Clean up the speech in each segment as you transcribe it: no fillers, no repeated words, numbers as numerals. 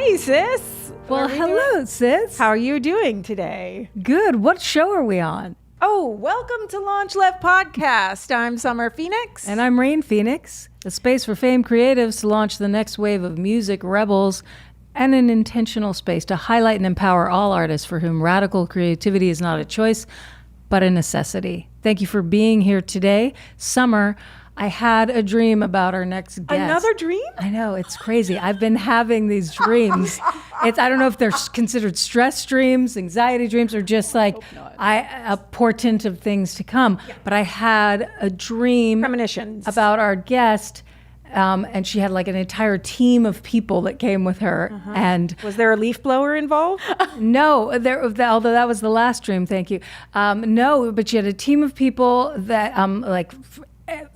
Hey, sis. Well, hello, sis. How are you doing today? Good. What show are we on? Oh, welcome to LaunchLeft Podcast. I'm Summer Phoenix. And I'm Rain Phoenix, a space for famed creatives to launch the next wave of music rebels and an intentional space to highlight and empower all artists for whom radical creativity is not a choice, but a necessity. Thank you for being here today. Summer, I had a dream about our next guest. Another dream? I know, it's crazy. I've been having these dreams. I don't know if they're considered stress dreams, anxiety dreams, or just like a portent of things to come. Yeah. But I had a dream Premonitions about our guest, and she had like an entire team of people that came with her. Uh-huh. And was there a leaf blower involved? No, although that was the last dream. Thank you. No, but she had a team of people that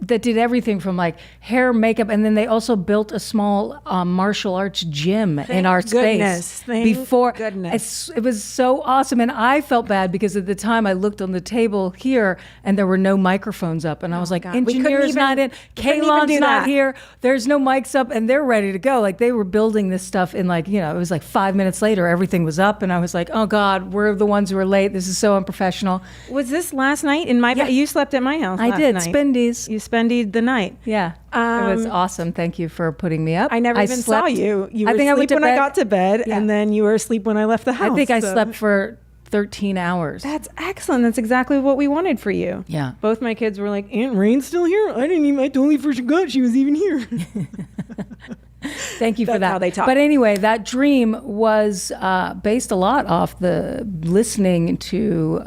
that did everything from like hair, makeup, and then they also built a small martial arts gym in our space. Thank goodness. It was so awesome. And I felt bad because at the time I looked on the table here and there were no microphones up. And I was like, God. engineer's not in, Kaylon's not here, there's no mics up, and they're ready to go. Like they were building this stuff in it was like 5 minutes later, everything was up. And I was like, oh God, we're the ones who are late. This is so unprofessional. Was this last night in my You slept at my house I did, Spendy's. You spendied the night. Yeah. It was awesome. Thank you for putting me up. I never even saw you. You were asleep when I got to bed, and then you were asleep when I left the house. I think I slept for 13 hours. That's excellent. That's exactly what we wanted for you. Yeah. Both my kids were like, Aunt Rain's still here? I totally forgot she was even here. Thank you for that. That's how they talk. But anyway, that dream was based a lot off the listening to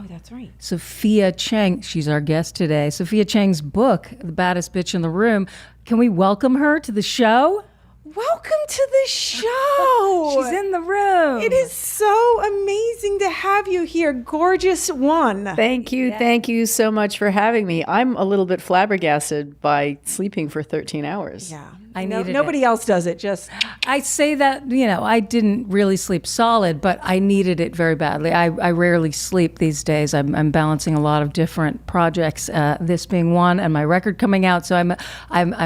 that's right. Sophia Chang. She's our guest today. Sophia Chang's book, The Baddest Bitch in the Room. Can we welcome her to the show? Welcome to the show. She's in the room. It is so amazing to have you here, gorgeous one. Thank you. Yeah. Thank you so much for having me. I'm a little bit flabbergasted by sleeping for 13 hours. Yeah. Nobody else does it. I say that, I didn't really sleep solid, but I needed it very badly. I rarely sleep these days. I'm balancing a lot of different projects, this being one, and my record coming out. So I'm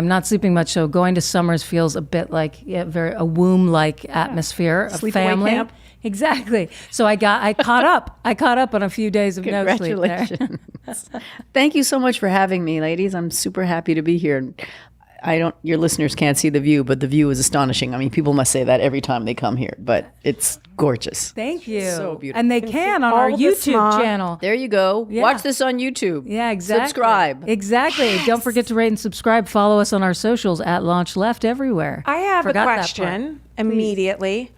not sleeping much. So going to Summers feels a bit like a womb-like atmosphere of family. Camp. Exactly. So I caught up. I caught up on a few days of no sleep there. Congratulations. Thank you so much for having me, ladies. I'm super happy to be here. Your listeners can't see the view, but the view is astonishing. I mean, people must say that every time they come here, but it's gorgeous. Thank you. So beautiful. And they can on our YouTube channel. There you go. Yeah. Watch this on YouTube. Yeah, exactly. Subscribe. Exactly. Yes. Don't forget to rate and subscribe. Follow us on our socials at LaunchLeft everywhere. I have a question immediately.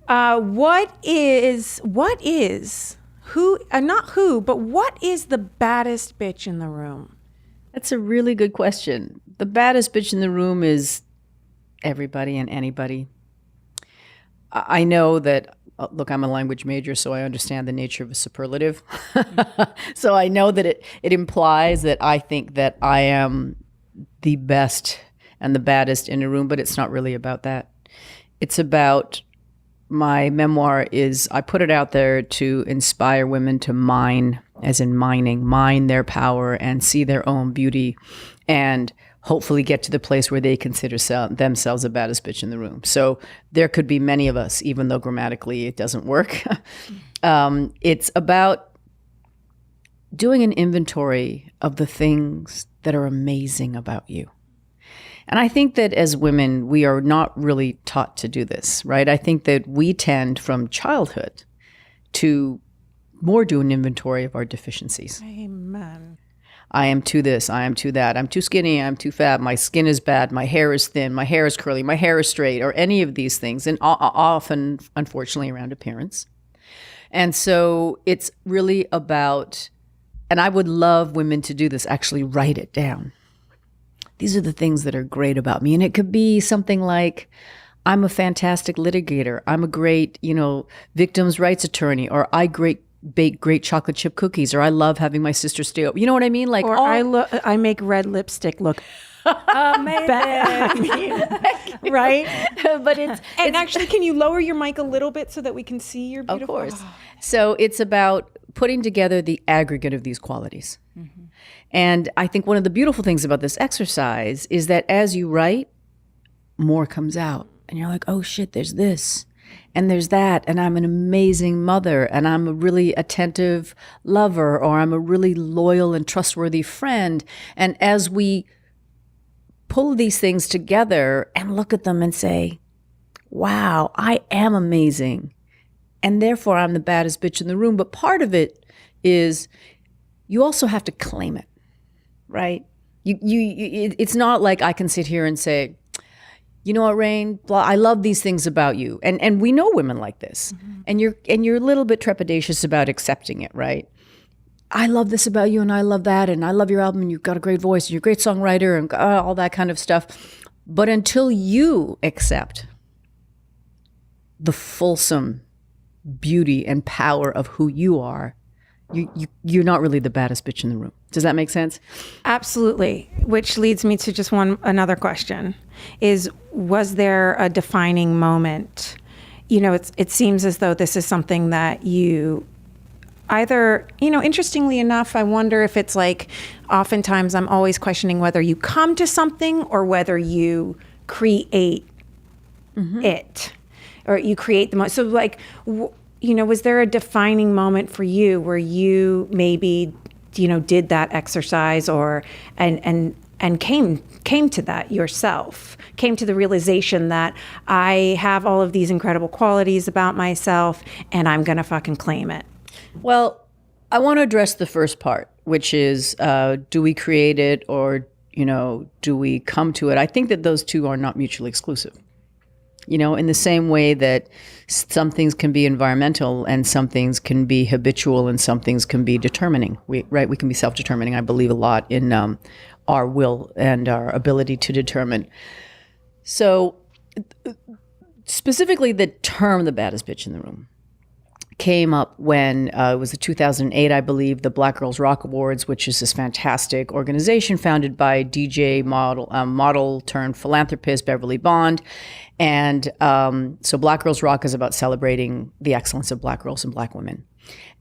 What is the baddest bitch in the room? That's a really good question. The baddest bitch in the room is everybody and anybody. I know that, look, I'm a language major, so I understand the nature of a superlative. So I know that it implies that I think that I am the best and the baddest in a room, but it's not really about that. It's about, my memoir is, I put it out there to inspire women to mine, as in mine their power and see their own beauty and hopefully get to the place where they consider themselves the baddest bitch in the room. So there could be many of us, even though grammatically it doesn't work. It's about doing an inventory of the things that are amazing about you. And I think that as women, we are not really taught to do this, right? I think that we tend from childhood to more do an inventory of our deficiencies. Amen. I am too this, I am too that, I'm too skinny, I'm too fat, my skin is bad, my hair is thin, my hair is curly, my hair is straight, or any of these things, and often, unfortunately, around appearance. And so it's really about, and I would love women to do this, actually write it down. These are the things that are great about me. And it could be something like, I'm a fantastic litigator, I'm a great, victims' rights attorney, or I bake great chocolate chip cookies, or I love having my sister stay over. You know what I mean? Like, or I make red lipstick look amazing. Right? But it's actually, can you lower your mic a little bit so that we can see your beautiful? Of course. So it's about putting together the aggregate of these qualities. Mm-hmm. And I think one of the beautiful things about this exercise is that as you write, more comes out. and you're like, oh shit, there's this and there's that, and I'm an amazing mother, and I'm a really attentive lover, or I'm a really loyal and trustworthy friend. And as we pull these things together and look at them and say, wow, I am amazing, and therefore I'm the baddest bitch in the room. But part of it is you also have to claim it, right? It's not like I can sit here and say, you know what, Rain, blah, I love these things about you. And we know women like this. Mm-hmm. And you're a little bit trepidatious about accepting it, right? I love this about you, and I love that, and I love your album, and you've got a great voice, and you're a great songwriter, and all that kind of stuff. But until you accept the fulsome beauty and power of who you are, you're not really the baddest bitch in the room. Does that make sense? Absolutely. Which leads me to just another question was there a defining moment? You know, it seems as though this is something that you either, interestingly enough, I wonder if it's like, oftentimes I'm always questioning whether you come to something or whether you create it, or you create the most. So like, was there a defining moment for you where you maybe, did that exercise and came to that yourself, came to the realization that I have all of these incredible qualities about myself and I'm going to fucking claim it? Well, I want to address the first part, which is, do we create it, or, do we come to it? I think that those two are not mutually exclusive. In the same way that some things can be environmental and some things can be habitual and some things can be determining. We can be self-determining. I believe a lot in our will and our ability to determine. So specifically the term the baddest bitch in the room came up when it was the 2008, I believe, the Black Girls Rock Awards, which is this fantastic organization founded by DJ model turned philanthropist Beverly Bond. And so Black Girls Rock is about celebrating the excellence of Black girls and Black women.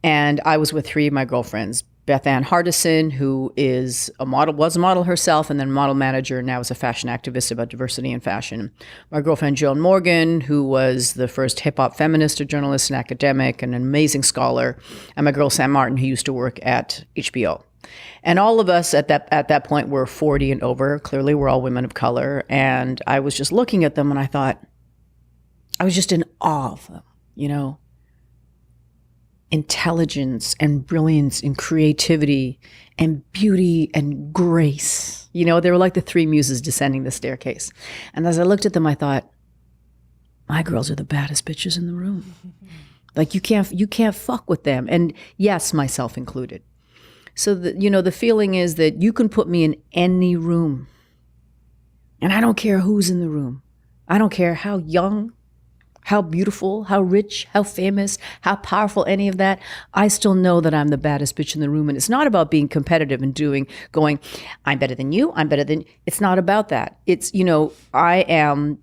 And I was with three of my girlfriends, Beth Ann Hardison, who was a model herself, and then model manager, now is a fashion activist about diversity in fashion. My girlfriend Joan Morgan, who was the first hip-hop feminist, a journalist and academic, and an amazing scholar. And my girl Sam Martin, who used to work at HBO. And all of us at that point were 40 and over. Clearly, we're all women of color. And I was just looking at them, and I thought, I was just in awe of them, intelligence and brilliance and creativity and beauty and grace. They were like the three muses descending the staircase. And as I looked at them, I thought, my girls are the baddest bitches in the room. Like you can't fuck with them. And yes, myself included. So the feeling is that you can put me in any room, and I don't care who's in the room. I don't care how young, how beautiful, how rich, how famous, how powerful, any of that. I still know that I'm the baddest bitch in the room. And it's not about being competitive and going, I'm better than you, I'm better than, it's not about that. It's,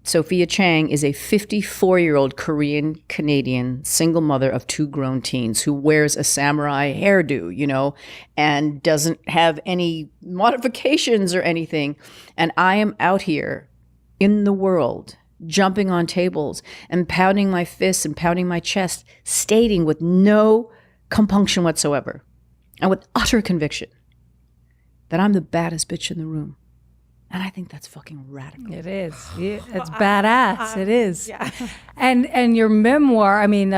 Sophia Chang is a 54-year-old Korean Canadian single mother of two grown teens who wears a samurai hairdo, and doesn't have any modifications or anything. And I am out here in the world, jumping on tables and pounding my fists and pounding my chest, stating with no compunction whatsoever and with utter conviction that I'm the baddest bitch in the room. And I think that's fucking radical. It is. It's badass. It is. Yeah. And your memoir, I mean,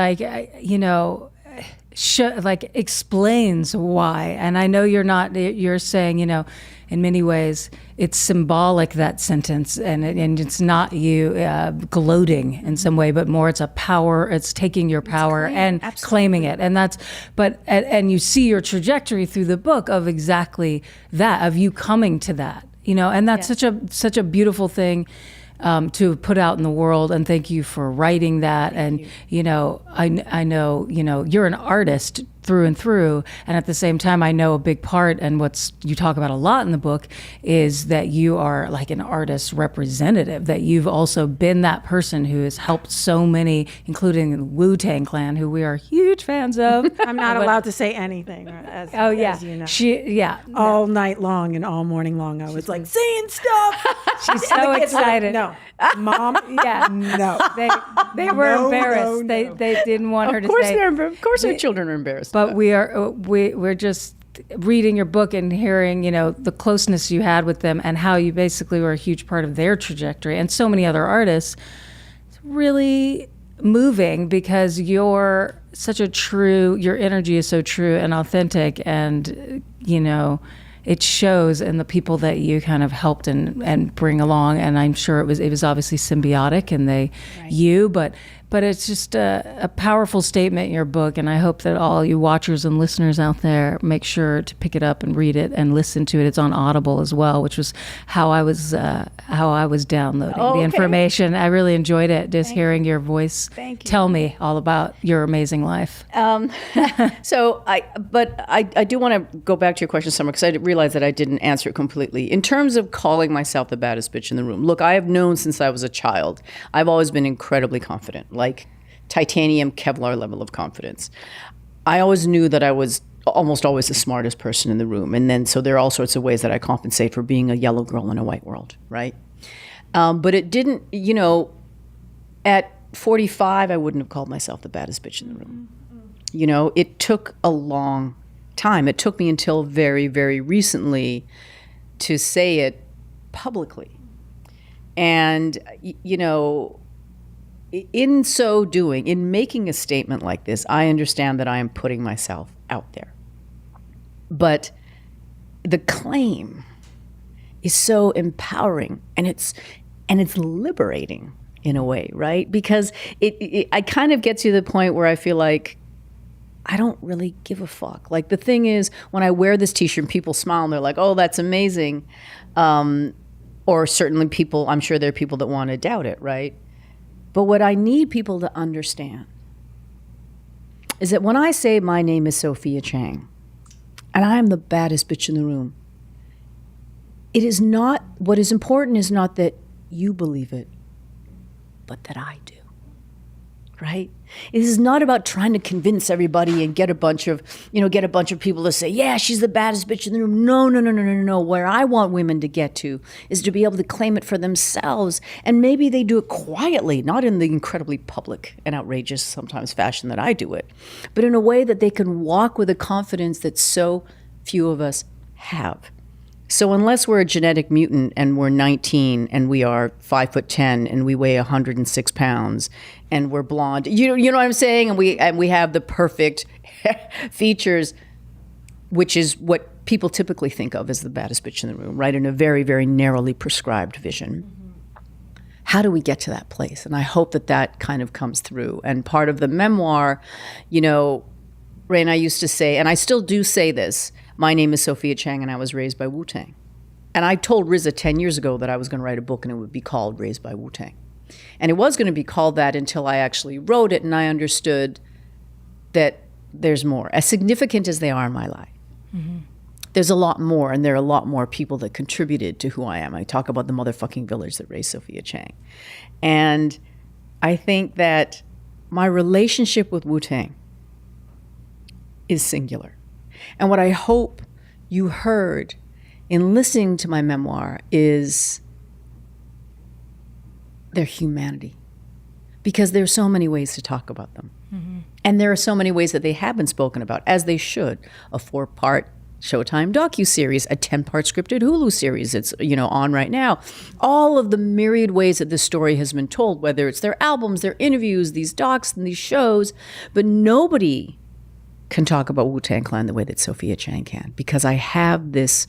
explains why. And I know you're saying, in many ways, it's symbolic, that sentence, and it's not you gloating in some way, but more it's a power. It's taking your power and claiming it, and and you see your trajectory through the book of exactly that, of you coming to that, and that's such a beautiful thing to put out in the world. And thank you for writing that. And I know you're an artist through and through. And at the same time, I know a big part, and what's you talk about a lot in the book, is that you are like an artist representative, that you've also been that person who has helped so many, including the Wu-Tang Clan, who we are huge fans of. I'm not allowed to say anything. As you know. All night long and all morning long, I was like saying stuff. She's so excited. No, Mom. Yeah, no. They were embarrassed. No. They didn't want her to say. Of course, our children are embarrassed. But we're just reading your book and hearing, the closeness you had with them and how you basically were a huge part of their trajectory, and so many other artists. It's really moving because your energy is so true and authentic, and it shows in the people that you kind of helped and bring along. And I'm sure it was obviously symbiotic, and but it's just a powerful statement in your book. And I hope that all you watchers and listeners out there make sure to pick it up and read it and listen to it. It's on Audible as well, which was how I was downloading the information. I really enjoyed it, just hearing your voice tell me all about your amazing life. So I do want to go back to your question, Summer, because I realized that I didn't answer it completely. In terms of calling myself the baddest bitch in the room, look, I have known since I was a child. I've always been incredibly confident, like titanium Kevlar level of confidence. I always knew that I was almost always the smartest person in the room. And then, so there are all sorts of ways that I compensate for being a yellow girl in a white world, right? But it didn't, at 45, I wouldn't have called myself the baddest bitch in the room. It took a long time. It took me until very, very recently to say it publicly. And, in so doing, in making a statement like this, I understand that I am putting myself out there. But the claim is so empowering, and it's liberating in a way, right? Because I kind of get to the point where I feel like I don't really give a fuck. Like, the thing is, when I wear this t-shirt, people smile and they're like, oh, that's amazing. Or certainly people, I'm sure there are people that want to doubt it, right? But what I need people to understand is that when I say my name is Sophia Chang, and I am the baddest bitch in the room, it is not, what is important is not that you believe it, but that I do, right? It is not about trying to convince everybody and get a bunch of people to say, yeah, she's the baddest bitch in the room. No. Where I want women to get to is to be able to claim it for themselves. And maybe they do it quietly, not in the incredibly public and outrageous sometimes fashion that I do it, but in a way that they can walk with a confidence that so few of us have. So unless we're a genetic mutant and we're 19 and we are 5'10" and we weigh 106 pounds and we're blonde, you know what I'm saying? And we have the perfect features, which is what people typically think of as the baddest bitch in the room, right? In a very, very narrowly prescribed vision. Mm-hmm. How do we get to that place? And I hope that kind of comes through. And part of the memoir, Ray and I used to say, and I still do say this, my name is Sophia Chang and I was raised by Wu-Tang. And I told RZA 10 years ago that I was going to write a book and it would be called Raised by Wu-Tang. And it was going to be called that until I actually wrote it and I understood that there's more. As significant as they are in my life, there's a lot more, and there are a lot more people that contributed to who I am. I talk about the motherfucking village that raised Sophia Chang. And I think that my relationship with Wu-Tang is singular. And what I hope you heard in listening to my memoir is their humanity. Because there are so many ways to talk about them. Mm-hmm. And there are so many ways that they have been spoken about, as they should. A 4-part Showtime docuseries, a 10-part scripted Hulu series that's on right now. All of the myriad ways that this story has been told, whether it's their albums, their interviews, these docs and these shows. But nobody can talk about Wu-Tang Clan the way that Sophia Chang can, because I have this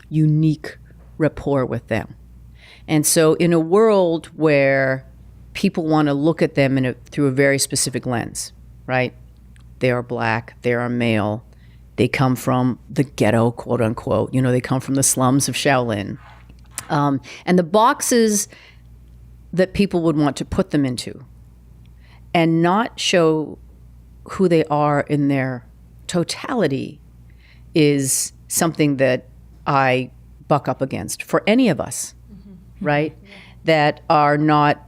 unique rapport with them. And so in a world where people want to look at them through a very specific lens, right? They are black, they are male, they come from the ghetto, quote unquote, they come from the slums of Shaolin. And the boxes that people would want to put them into and not show who they are in their totality is something that I buck up against for any of us, right? That are not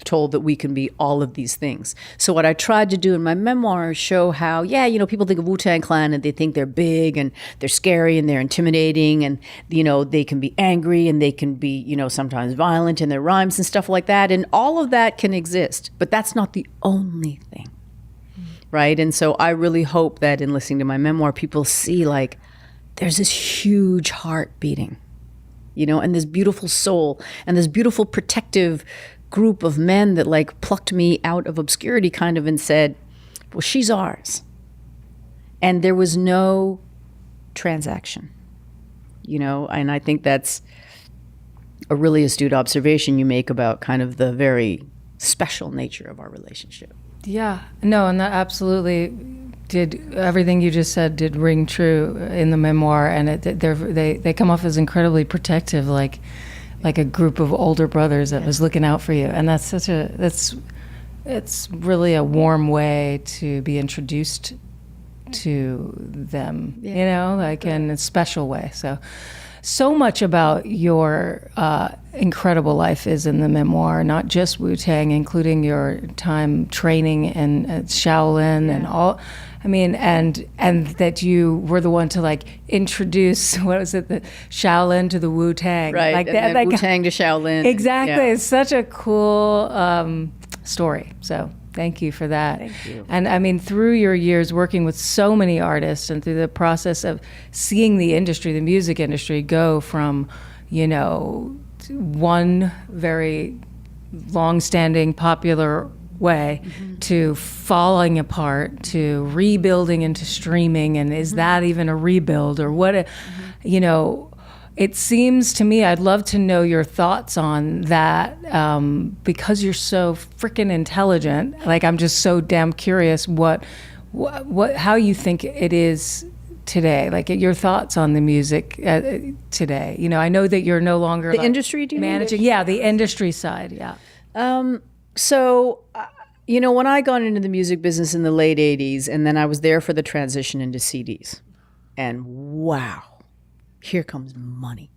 told that we can be all of these things. So what I tried to do in my memoir is show how, people think of Wu-Tang Clan and they think they're big and they're scary and they're intimidating and, they can be angry and they can be, sometimes violent in their rhymes and stuff like that. And all of that can exist, but that's not the only thing, right? And so I really hope that in listening to my memoir, people see like there's this huge heart beating, and this beautiful soul and this beautiful protective group of men that like plucked me out of obscurity kind of and said, well, she's ours. And there was no transaction, and I think that's a really astute observation you make about kind of the very special nature of our relationship. Yeah, no, and that absolutely did, everything you just said did ring true in the memoir, and they come off as incredibly protective, like a group of older brothers that was looking out for you. And that's it's really a warm way to be introduced to them, in a special way. So much about your incredible life is in the memoir, not just Wu-Tang, including your time training in Shaolin and all. I mean, and that you were the one to like introduce, what was it, the Shaolin to the Wu-Tang. Right, like and that, then Wu-Tang to Shaolin. Exactly. Yeah. It's such a cool story. So thank you for that. Thank you. And I mean, through your years working with so many artists and through the process of seeing the industry, the music industry, go from, one very long-standing, popular way to falling apart, to rebuilding into streaming, and is that even a rebuild or what? It seems to me, I'd love to know your thoughts on that, because you're so freaking intelligent. Like, I'm just so damn curious how you think it is today. Like, your thoughts on the music today. I know that you're no longer the industry. Do you managing? Yeah, the industry side. Yeah. So, when I got into the music business in the late 80s, and then I was there for the transition into CDs, and wow, here comes money,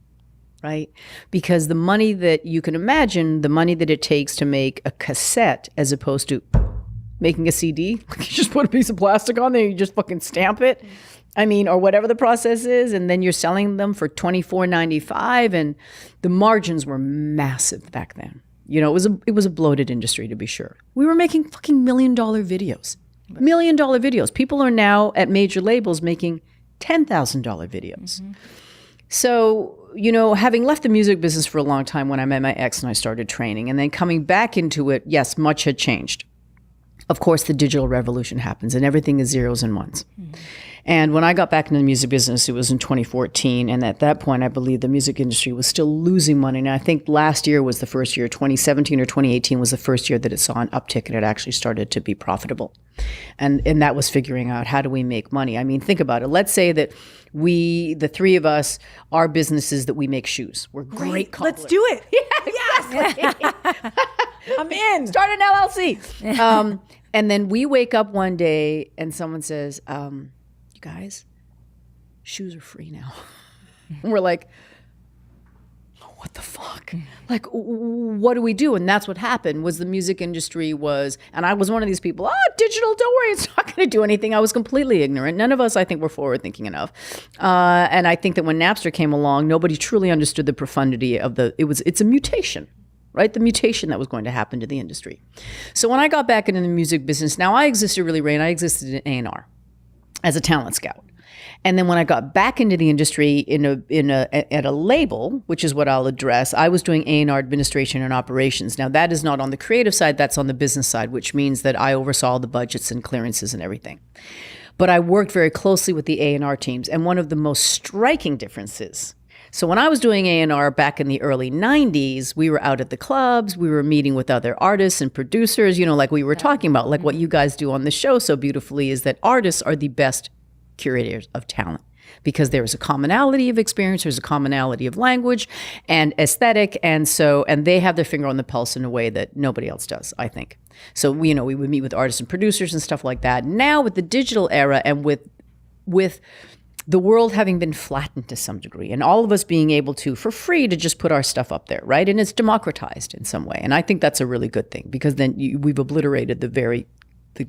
right? Because the money that you can imagine, the money that it takes to make a cassette as opposed to making a CD, you just put a piece of plastic on there, you just fucking stamp it. I mean, or whatever the process is, and then you're selling them for $24.95, and the margins were massive back then. It was a bloated industry, to be sure. We were making fucking $1 million videos. $1 million videos. People are now at major labels making $10,000 videos. Mm-hmm. So, having left the music business for a long time when I met my ex and I started training, and then coming back into it, yes, much had changed. Of course, the digital revolution happens and everything is zeros and ones. Mm-hmm. And when I got back into the music business, it was in 2014. And at that point, I believe the music industry was still losing money. And I think last year was the first year, 2017 or 2018 was the first year that it saw an uptick and it actually started to be profitable. And that was figuring out, how do we make money? I mean, think about it. Let's say that the three of us, are businesses that we make shoes. We're great cobblers. Let's do it. Yeah, exactly. I'm in. Start an LLC. And then we wake up one day and someone says, you guys, shoes are free now. And we're like, what the fuck? Like, what do we do? And that's what happened, was the music industry was, and I was one of these people, digital, don't worry, it's not going to do anything. I was completely ignorant. None of us, I think, were forward thinking enough. And I think that when Napster came along, nobody truly understood the profundity of it's a mutation, right? The mutation that was going to happen to the industry. So when I got back into the music business, now I existed I existed in A&R as a talent scout. And then when I got back into the industry at a label, which is what I'll address, I was doing A&R administration and operations. Now that is not on the creative side, that's on the business side, which means that I oversaw the budgets and clearances and everything. But I worked very closely with the A&R teams. And one of the most striking differences, so when I was doing A&R back in the early 90s, we were out at the clubs, we were meeting with other artists and producers, like we were talking about, like what you guys do on the show so beautifully, is that artists are the best curators of talent. because there is a commonality of experience, there's a commonality of language and aesthetic, and they have their finger on the pulse in a way that nobody else does, I think. So we would meet with artists and producers and stuff like that. Now with the digital era and with the world having been flattened to some degree, and all of us being able to, for free, to just put our stuff up there, right? And it's democratized in some way. And I think that's a really good thing, because then we've obliterated the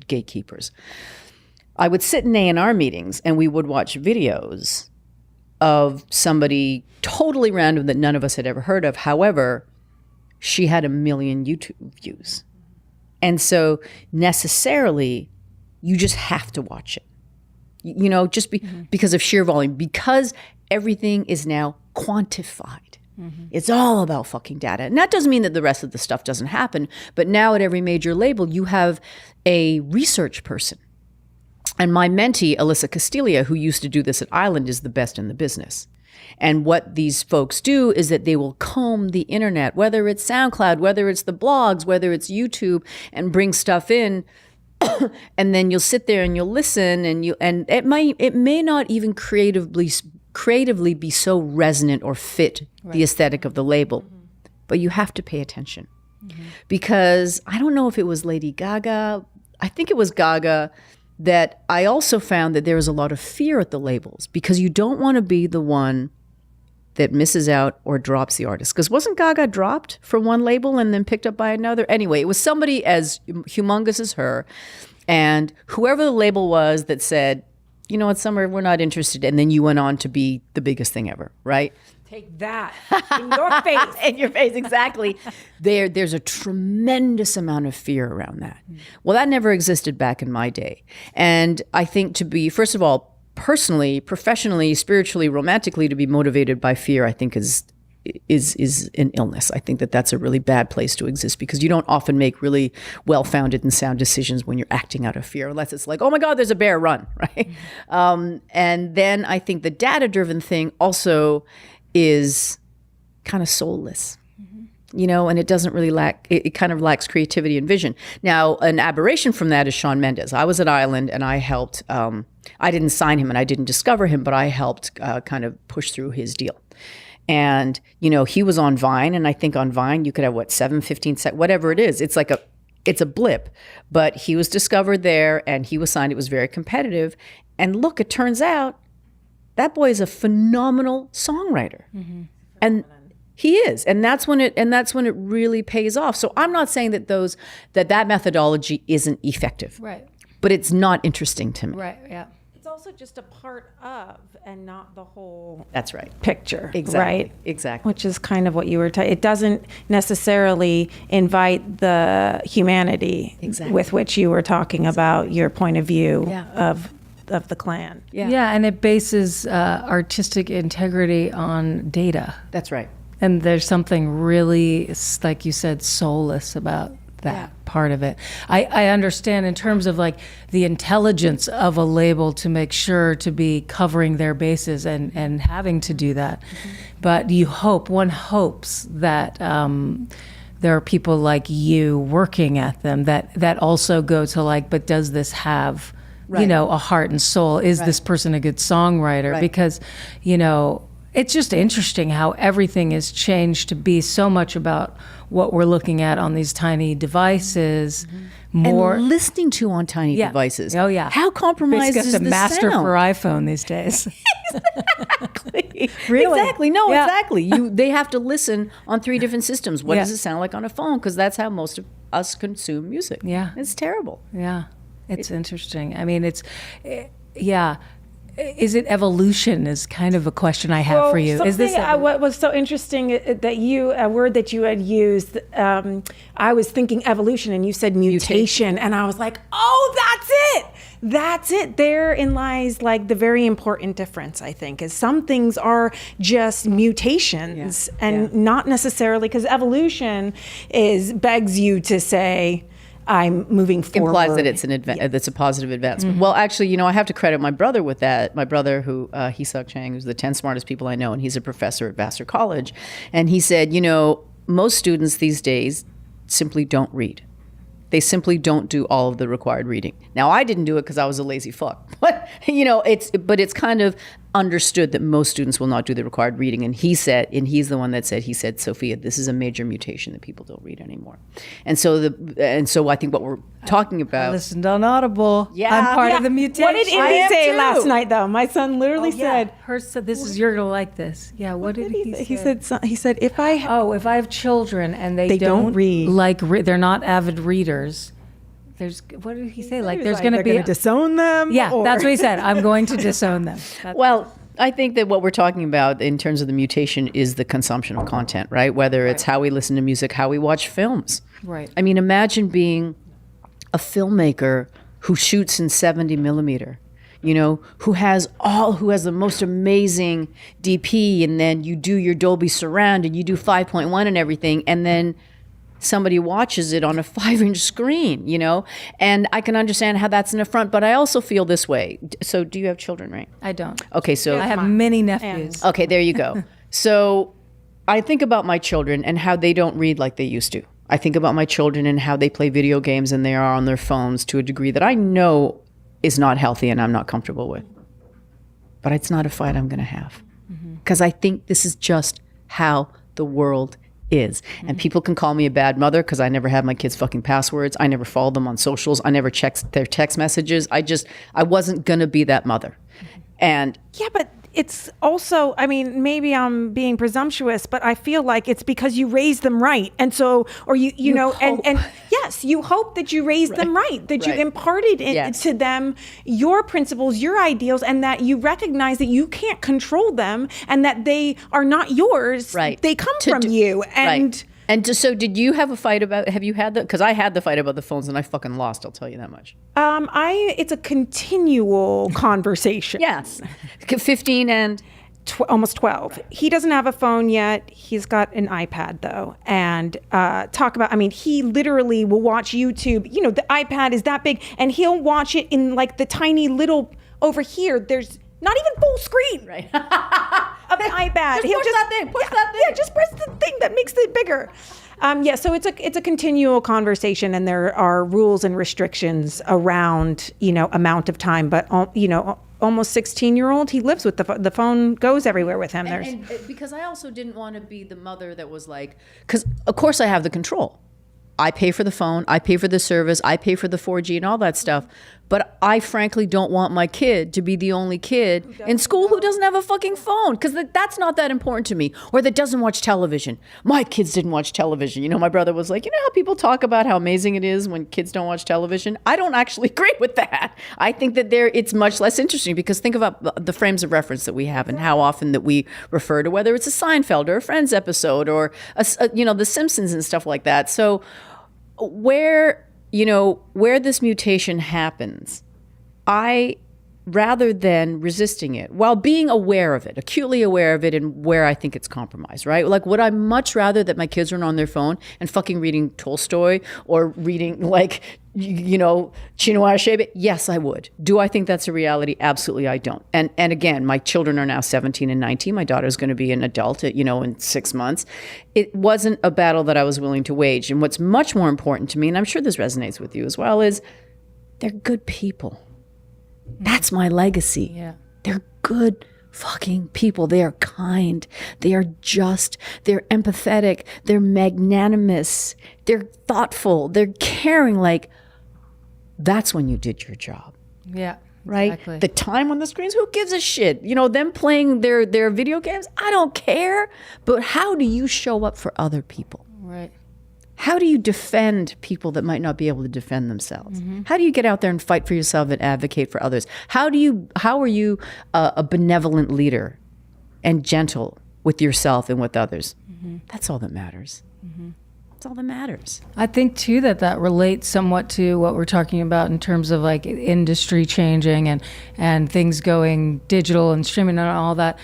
gatekeepers. I would sit in A&R meetings and we would watch videos of somebody totally random that none of us had ever heard of. However, she had 1 million YouTube views. And so necessarily, you just have to watch it. Just because of sheer volume, because everything is now quantified. It's all about fucking data. And that doesn't mean that the rest of the stuff doesn't happen, but now at every major label, you have a research person. And my mentee, Alyssa Castiglia, who used to do this at Island, is the best in the business. And what these folks do is that they will comb the internet, whether it's SoundCloud, whether it's the blogs, whether it's YouTube, and bring stuff in. And then you'll sit there and you'll listen, and it may not even creatively be so resonant or fit the aesthetic of the label, but you have to pay attention. Because I don't know if it was Lady Gaga, I think it was Gaga, that I also found that there was a lot of fear at the labels, because you don't want to be the one that misses out or drops the artist. Because wasn't Gaga dropped from one label and then picked up by another? Anyway, it was somebody as humongous as her, and whoever the label was that said, you know what, Summer, we're not interested. And then you went on to be the biggest thing ever, right? Take that in your face. In your face, exactly. There's a tremendous amount of fear around that. Well, that never existed back in my day. And I think to be, first of all, personally, professionally, spiritually, romantically, to be motivated by fear, I think is an illness. I think that that's a really bad place to exist, because you don't often make really well-founded and sound decisions when you're acting out of fear, unless it's like, oh my God, there's a bear, run, right? And then I think the data-driven thing also is kind of soulless. And it doesn't really it kind of lacks creativity and vision. Now, an aberration from that is Shawn Mendes. I was at Island and I helped, I didn't sign him and I didn't discover him, but I helped kind of push through his deal. And, he was on Vine, and I think on Vine you could have 7, 15 seconds, whatever it is. It's it's a blip, but he was discovered there and he was signed. It was very competitive. And look, it turns out that boy is a phenomenal songwriter. And he is, and that's when it really pays off. So I'm not saying that that methodology isn't effective, Right. but it's not interesting to me. Right. Yeah. It's also just a part of, and not the whole That's right. picture, Exactly. right? Exactly. Which is kind of what you were it doesn't necessarily invite the humanity with which you were talking about your point of view of the clan. Yeah, and it bases artistic integrity on data. That's right. And there's something really, like you said, soulless about that part of it. I understand in terms of like the intelligence of a label to make sure to be covering their bases and having to do that. But one hopes that there are people like you working at them that also go to like, but does this have, a heart and soul? Is this person a good songwriter? Right. Because, it's just interesting how everything has changed to be so much about what we're looking at on these tiny devices. More and listening to on tiny devices. Oh yeah. How compromised is the the master sound? for iPhone these days. Exactly. Really? Exactly. No, Yeah. exactly. They have to listen on 3 different systems. What does it sound like on a phone? Because that's how most of us consume music. Yeah. It's terrible. Yeah. It's interesting. I mean, is it evolution is kind of a question I have for you. Is this what was so interesting that a word that you had used, I was thinking evolution and you said mutation. And I was like, oh, that's it. Therein lies like the very important difference, I think, is some things are just mutations and not necessarily, because evolution begs you to say, I'm moving forward. Implies that it's that's a positive advancement. Well, actually, I have to credit my brother with that. My brother, who Sophia Chang, who's the 10 smartest people I know, and he's a professor at Vassar College, and he said, most students these days simply don't read. They simply don't do all of the required reading. Now, I didn't do it because I was a lazy fuck, but it's kind of understood that most students will not do the required reading. And he's the one that said, Sophia, this is a major mutation that people don't read anymore. And so I think what we're talking about. I listened on Audible. Yeah. I'm part of the mutation. What did Indy say last night, though? My son literally said, you're gonna like this. Yeah. What did he say? He said, if I have children and they don't read, they're not avid readers. What did he say? Like, there's going to be disown them. Yeah, that's what he said. I'm going to disown them. I think that what we're talking about in terms of the mutation is the consumption of content, right? Whether it's how we listen to music, how we watch films. Right. I mean, imagine being a filmmaker who shoots in 70 millimeter, who has the most amazing DP, and then you do your Dolby Surround and you do 5.1 and everything, and then somebody watches it on a 5-inch screen, and I can understand how that's an affront, but I also feel this way. So do you have children, right? I don't. Okay, so I have many nephews. Okay, there you go. So I think about my children and how they don't read like they used to. I think about my children and how they play video games and they are on their phones to a degree that I know is not healthy and I'm not comfortable with. But it's not a fight I'm going to have. Because I think this is just how the world is. And people can call me a bad mother because I never had my kids' fucking passwords. I never followed them on socials. I never checked their text messages. I wasn't going to be that mother. And yeah, but it's also, I mean, maybe I'm being presumptuous, but I feel like it's because you raised them right. And so, or you know, and yes, you hope that you raised them right, that you imparted to them your principles, your ideals, and that you recognize that you can't control them and that they are not yours. Right. They come from you. And so did you have a fight have you had because I had the fight about the phones and I fucking lost, I'll tell you that much. It's a continual conversation. Yes. 15 and almost 12. He doesn't have a phone yet. He's got an iPad though. And he literally will watch YouTube. The iPad is that big and he'll watch it in like the tiny little over here. There's not even full screen. Right. Of the iPad. Push that thing. Yeah, just press the thing that makes it bigger. So it's a continual conversation, and there are rules and restrictions around amount of time. But almost 16-year-old, he lives with the phone, goes everywhere with him. And because I also didn't want to be the mother that was like, because of course I have the control. I pay for the phone, I pay for the service, I pay for the 4G and all that stuff. But I frankly don't want my kid to be the only kid in school who doesn't have a fucking phone, because that's not that important to me, or that doesn't watch television. My kids didn't watch television. My brother was like, how people talk about how amazing it is when kids don't watch television? I don't actually agree with that. I think that it's much less interesting, because think about the frames of reference that we have and how often that we refer to, whether it's a Seinfeld or a Friends episode or The Simpsons and stuff like that. So where this mutation happens, rather than resisting it, while being aware of it, acutely aware of it, and where I think it's compromised, right? Like, would I much rather that my kids are on their phone and fucking reading Tolstoy or reading Chinua Achebe? Yes, I would. Do I think that's a reality? Absolutely, I don't. And again, my children are now 17 and 19. My daughter's going to be an adult, in 6 months. It wasn't a battle that I was willing to wage. And what's much more important to me, and I'm sure this resonates with you as well, is they're good people. That's my legacy. Yeah. They're good fucking people. They are kind. They are just. They're empathetic. They're magnanimous. They're thoughtful. They're caring. Like, that's when you did your job. Yeah. Right? Exactly. The time on the screens, who gives a shit? Them playing their video games, I don't care. But how do you show up for other people? Right. How do you defend people that might not be able to defend themselves? Mm-hmm. How do you get out there and fight for yourself and advocate for others? How are you a benevolent leader and gentle with yourself and with others? Mm-hmm. That's all that matters. Mm-hmm. That's all that matters. I think too that relates somewhat to what we're talking about in terms of like industry changing and things going digital and streaming and all that.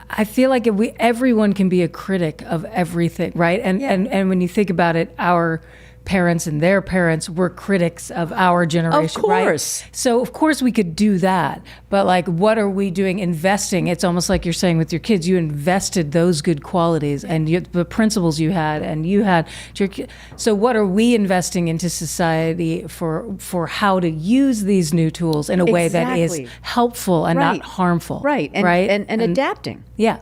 I feel like everyone can be a critic of everything, right? And when you think about it, our parents and their parents were critics of our generation, course. right? So of course we could do that, but like, what are we doing? Investing. It's almost like you're saying with your kids, you invested those good qualities and the principles you had, and you had to your kids. So what are we investing into society for how to use these new tools in a way that is helpful and not harmful? Right. And adapting. Yeah.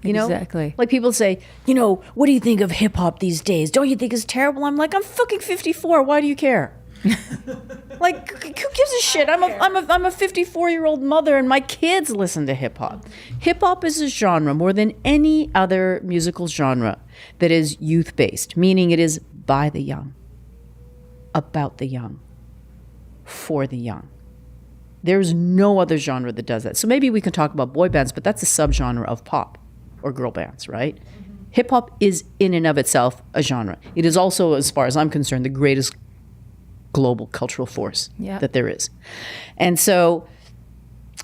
You know, exactly. Like people say, you know, what do you think of hip hop these days? Don't you think it's terrible? I'm like, I'm fucking 54. Why do you care? Like, who gives a shit? I'm a 54-year-old mother, and my kids listen to hip hop. Hip hop is a genre more than any other musical genre that is youth based, meaning it is by the young, about the young, for the young. There's no other genre that does that. So maybe we can talk about boy bands, but that's a subgenre of pop or girl bands, right? Mm-hmm. Hip hop is in and of itself a genre. It is also, as far as I'm concerned, the greatest global cultural force that there is. And so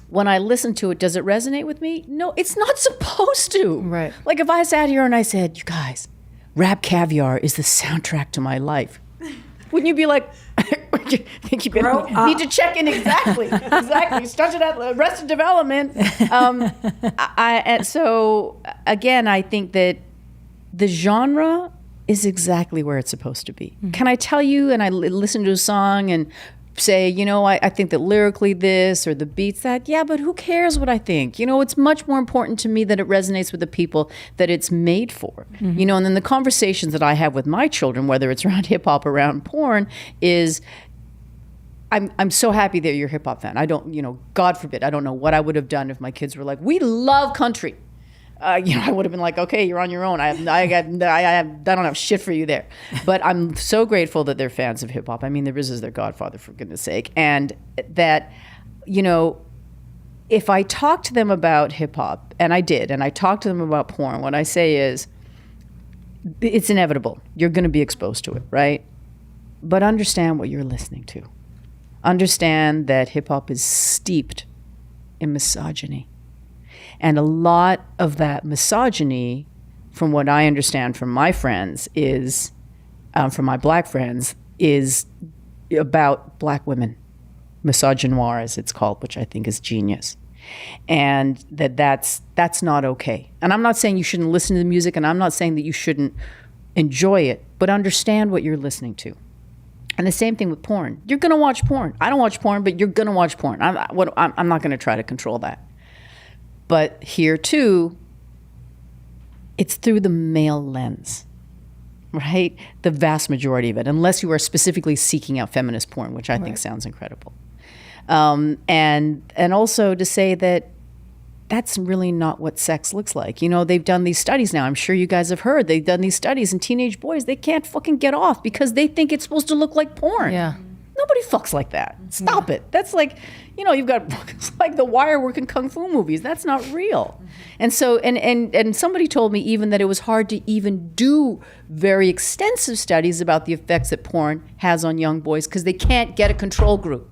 when I listen to it, does it resonate with me? No, it's not supposed to. Right. Like if I sat here and I said, you guys, Rap Caviar is the soundtrack to my life, wouldn't you be like, you think you need to check in exactly. Started at Arrested Development. So again, I think that the genre is exactly where it's supposed to be. Mm-hmm. Can I tell you? And I listen to a song and say, you know, I think that lyrically this or the beats that. Yeah, but who cares what I think? You know, it's much more important to me that it resonates with the people that it's made for. Mm-hmm. You know, and then the conversations that I have with my children, whether it's around hip hop or around porn, is I'm so happy that you're a hip hop fan. I don't, you know, God forbid, I don't know what I would have done if my kids were like, we love country. You know, I would have been like, okay, you're on your own. I don't have shit for you there. But I'm so grateful that they're fans of hip hop. I mean, the Riz is their godfather, for goodness sake. And that, you know, if I talk to them about hip hop, and I did, and I talked to them about porn, what I say is, it's inevitable. You're going to be exposed to it, right? But understand what you're listening to. Understand that hip hop is steeped in misogyny. And a lot of that misogyny, from what I understand from my friends, is, from my black friends, is about black women. Misogynoir, as it's called, which I think is genius. And that's not okay. And I'm not saying you shouldn't listen to the music, and I'm not saying that you shouldn't enjoy it, but understand what you're listening to. And the same thing with porn. You're going to watch porn. I don't watch porn, but you're going to watch porn. I'm not going to try to control that. But here, too, it's through the male lens, right? The vast majority of it, unless you are specifically seeking out feminist porn, which I think sounds incredible. And also to say that that's really not what sex looks like. You know, they've done these studies now. I'm sure you guys have heard. They've done these studies, and teenage boys, they can't fucking get off because they think it's supposed to look like porn. Yeah. Nobody fucks like that. Stop it. That's like, you know, you've got it's like The Wire working kung fu movies. That's not real. And so, and somebody told me even that it was hard to even do very extensive studies about the effects that porn has on young boys because they can't get a control group.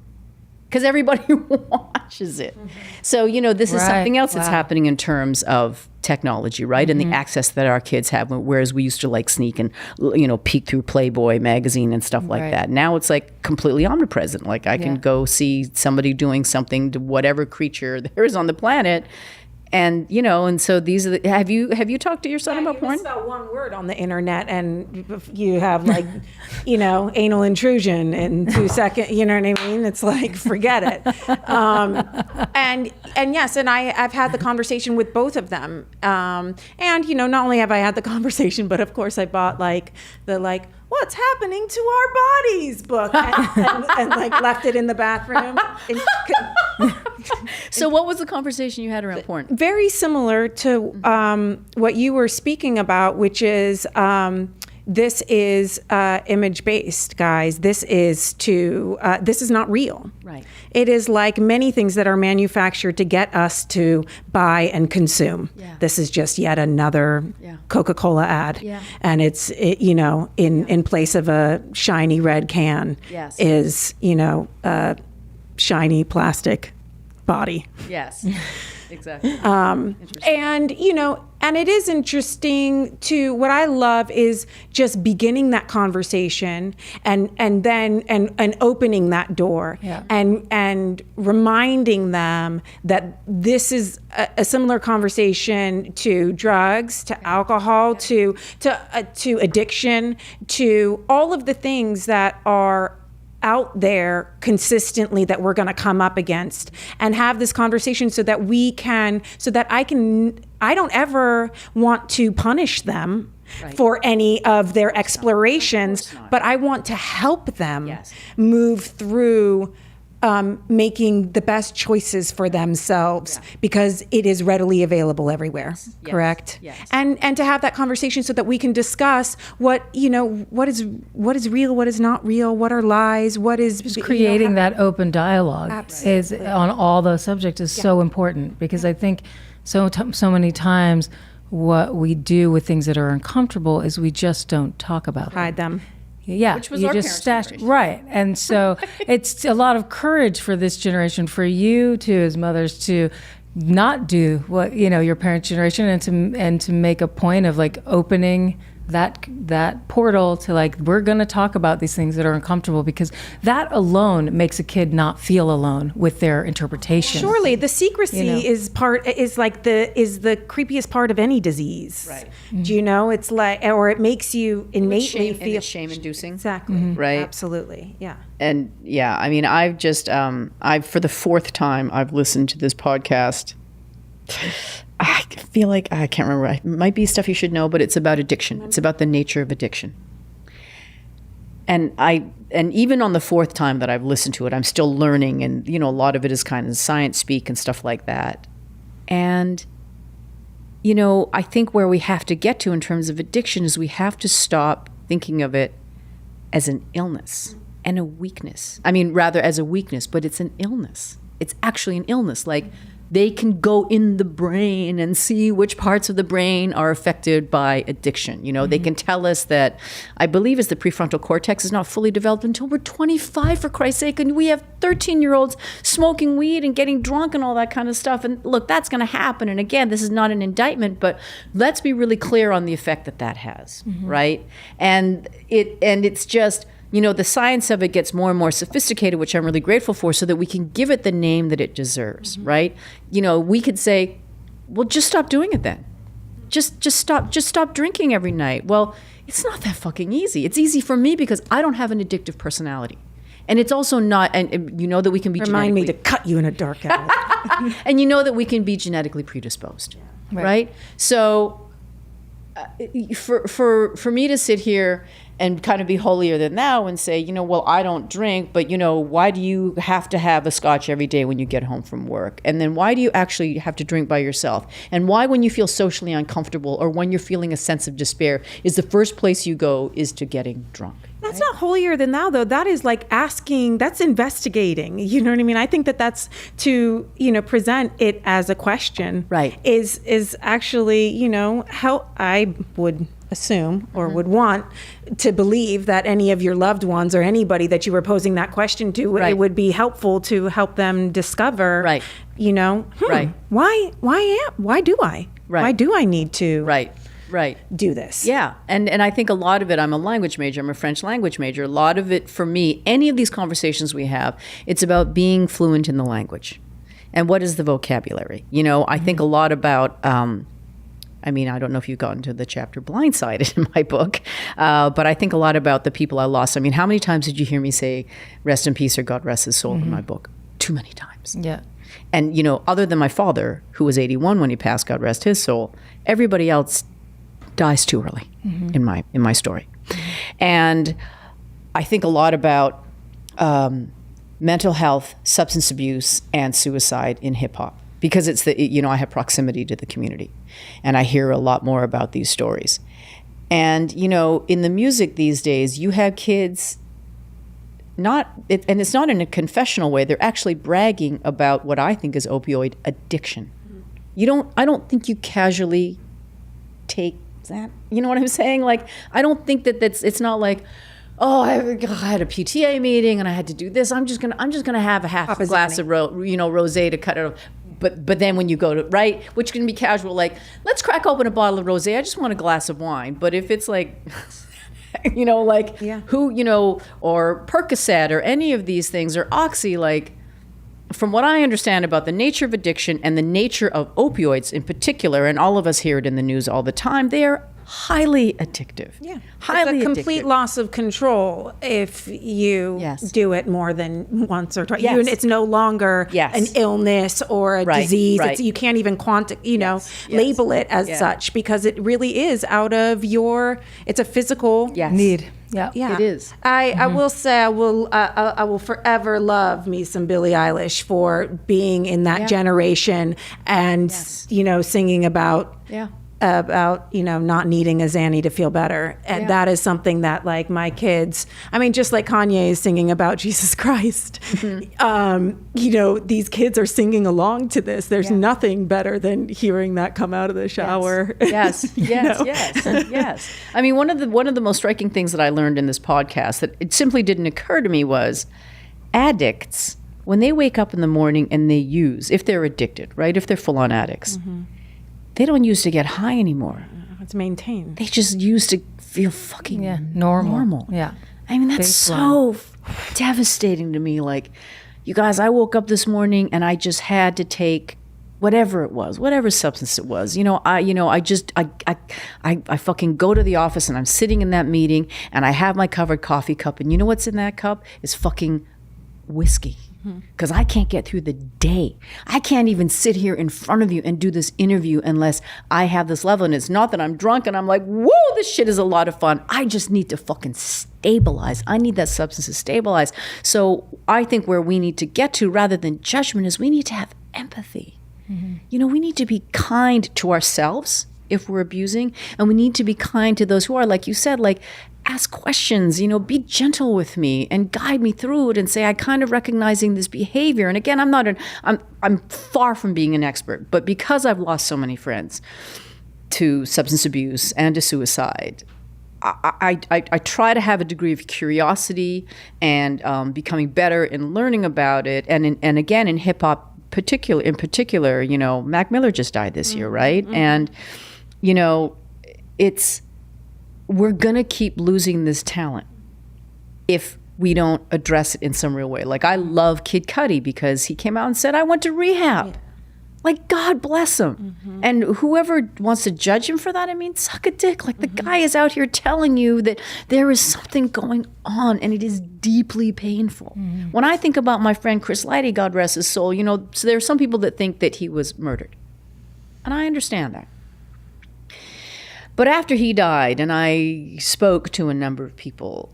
Because everybody watches it. Mm-hmm. So, you know, this is something else that's happening in terms of technology, right? Mm-hmm. And the access that our kids have, whereas we used to like sneak and, you know, peek through Playboy magazine and stuff like that. Now it's like completely omnipresent. Like I can go see somebody doing something to whatever creature there is on the planet. And, you know, and so these are the, have you talked to your son about porn? You misspell one word on the internet and you have like, you know, anal intrusion in 2 seconds, you know what I mean? It's like, forget it. And yes, and I've had the conversation with both of them. And, you know, not only have I had the conversation, but of course I bought like What's Happening to Our Bodies book and like left it in the bathroom. So what was the conversation you had around porn? Very similar to what you were speaking about, which is this is image-based, guys. This is not real. Right. It is like many things that are manufactured to get us to buy and consume. Yeah. This is just yet another Coca-Cola ad. Yeah. And it's you know, in place of a shiny red can is, you know, a shiny plastic body. Yes. Exactly. And, and it is interesting to, what I love is just beginning that conversation and opening that door and reminding them that this is a similar conversation to drugs, to alcohol, to addiction, to all of the things that are out there consistently that we're going to come up against, and have this conversation so that I don't ever want to punish them for any of their explorations, but I want to help them move through making the best choices for themselves, because it is readily available everywhere. Correct? Yes. And to have that conversation so that we can discuss what is real, what is not real, what are lies, what is Just creating that open dialogue is on all those subjects is so important, because I think so many times what we do with things that are uncomfortable is we just don't talk about hide them. Yeah, which was you our just parents' stash right, and so it's a lot of courage for this generation, for you to, as mothers, to not do what your parents' generation, and to make a point of like opening that portal to like, we're going to talk about these things that are uncomfortable, because that alone makes a kid not feel alone with their interpretation. Surely the secrecy is the creepiest part of any disease. Right. Do you know? It's like, or it makes you innately feel shame-inducing. Exactly. Right. Absolutely. Yeah. And I mean, I've just, for the fourth time, I've listened to this podcast. I feel like, I can't remember, it might be stuff you should know, but it's about addiction. It's about the nature of addiction. And even on the fourth time that I've listened to it, I'm still learning, and a lot of it is kind of science speak and stuff like that. And I think where we have to get to in terms of addiction is we have to stop thinking of it as an illness and a weakness. I mean, rather as a weakness, but it's an illness. It's actually an illness. Like, they can go in the brain and see which parts of the brain are affected by addiction. They can tell us that, I believe, the prefrontal cortex is not fully developed until we're 25, for Christ's sake. And we have 13-year-olds smoking weed and getting drunk and all that kind of stuff. And look, that's going to happen. And again, this is not an indictment, but let's be really clear on the effect that has, right? And it's just, the science of it gets more and more sophisticated, which I'm really grateful for, so that we can give it the name that it deserves, right? We could say, well, just stop doing it then. Just stop drinking every night. Well, it's not that fucking easy. It's easy for me because I don't have an addictive personality. And it's also not, and that we can be Remind me to cut you in a dark alley. And that we can be genetically predisposed, right? So for me to sit here and kind of be holier than thou and say, well, I don't drink, but why do you have to have a scotch every day when you get home from work? And then why do you actually have to drink by yourself? And why, when you feel socially uncomfortable or when you're feeling a sense of despair, is the first place you go is to getting drunk? That's not holier than thou, though. That is like asking, that's investigating. You know what I mean? I think that's to, present it as a question. Right. Is actually, how I would assume or would want to believe that any of your loved ones or anybody that you were posing that question to, it would be helpful to help them discover, right. Why do I? Right. Why do I need to? Right. Do this. Yeah. And I think a lot of it, I'm a language major, I'm a French language major. A lot of it for me, any of these conversations we have, it's about being fluent in the language. And what is the vocabulary? I think a lot about, I don't know if you've gotten to the chapter Blindsided in my book, but I think a lot about the people I lost. How many times did you hear me say, rest in peace or God rest his soul in my book? Too many times. Yeah. And, other than my father, who was 81 when he passed, God rest his soul, everybody else dies too early in my story. And I think a lot about mental health, substance abuse, and suicide in hip hop, because it's I have proximity to the community, and I hear a lot more about these stories. And in the music these days, you have kids and it's not in a confessional way. They're actually bragging about what I think is opioid addiction. I don't think you casually take that. You know what I'm saying? Like, I don't think it's not like, oh, I had a PTA meeting and I had to do this. I'm just gonna have a half a glass of rosé to cut it off. but then when you go to, right, which can be casual, like, let's crack open a bottle of rosé. I just want a glass of wine. But if it's like, you know, like who, you know, or Percocet or any of these things, or Oxy, like, from what I understand about the nature of addiction and the nature of opioids in particular, and all of us hear it in the news all the time, they are highly addictive. Yeah. Highly it's a complete addictive. loss of control if you do it more than once or twice. Yes. It's no longer an illness or a disease. Right. It's, you can't even label it as such, because it really is out of it's a physical need. Yeah, it is. I will say I will forever love me some Billie Eilish for being in that generation and singing about not needing a Xanny to feel better. And that is something that, like, my kids, I mean, just like Kanye is singing about Jesus Christ, these kids are singing along to this. There's nothing better than hearing that come out of the shower. Yes. I mean, one of the most striking things that I learned in this podcast that it simply didn't occur to me was addicts, when they wake up in the morning and they use, if they're addicted, right? If they're full-on addicts, they don't use to get high anymore. It's maintained. They just use to feel fucking normal. Yeah. I mean, that's so devastating to me. Like, you guys, I woke up this morning and I just had to take whatever it was, whatever substance it was. I fucking go to the office and I'm sitting in that meeting and I have my covered coffee cup, and you know what's in that cup? It's fucking whiskey. Because I can't get through the day. I can't even sit here in front of you and do this interview unless I have this level. And it's not that I'm drunk and I'm like, whoa, this shit is a lot of fun. I just need to fucking stabilize. I need that substance to stabilize. So I think where we need to get to, rather than judgment, is we need to have empathy. We need to be kind to ourselves if we're abusing, and we need to be kind to those who are, like you said, like, ask questions, be gentle with me and guide me through it and say, I kind of recognizing this behavior. And again, I'm far from being an expert, but because I've lost so many friends to substance abuse and to suicide, I try to have a degree of curiosity and becoming better in learning about it. And again, in hip hop in particular, Mac Miller just died this year, right? And, we're going to keep losing this talent if we don't address it in some real way. Like, I love Kid Cudi because he came out and said, I went to rehab. Yeah. Like, God bless him. And whoever wants to judge him for that, I mean, suck a dick. Like, the guy is out here telling you that there is something going on, and it is deeply painful. When I think about my friend Chris Lighty, God rest his soul, so there are some people that think that he was murdered. And I understand that. But after he died, and I spoke to a number of people,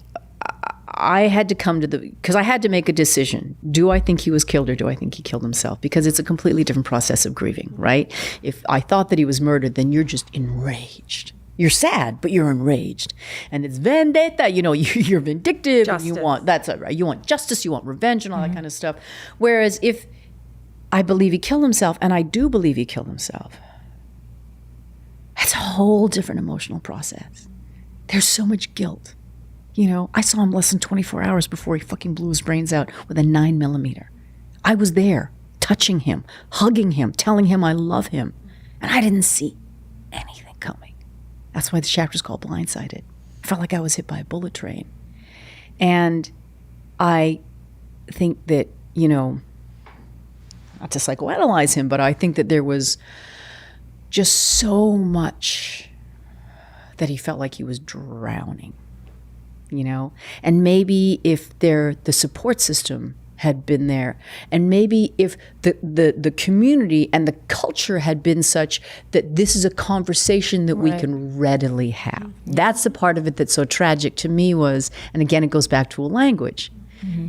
I had to come to because I had to make a decision. Do I think he was killed, or do I think he killed himself? Because it's a completely different process of grieving, right? If I thought that he was murdered, then you're just enraged. You're sad, but you're enraged. And it's vendetta, you're vindictive. Justice. And you want, that's it, right? You want justice, you want revenge and all that kind of stuff. Whereas if I believe he killed himself, and I do believe he killed himself, that's a whole different emotional process. There's so much guilt. I saw him less than 24 hours before he fucking blew his brains out with a 9mm. I was there, touching him, hugging him, telling him I love him. And I didn't see anything coming. That's why the chapter's called Blindsided. I felt like I was hit by a bullet train. And I think that, not to psychoanalyze him, but I think that there was just so much that he felt like he was drowning, and maybe if the support system had been there, and maybe if the community and the culture had been such that this is a conversation that we can readily have. That's the part of it that's so tragic to me was, and again, it goes back to a language.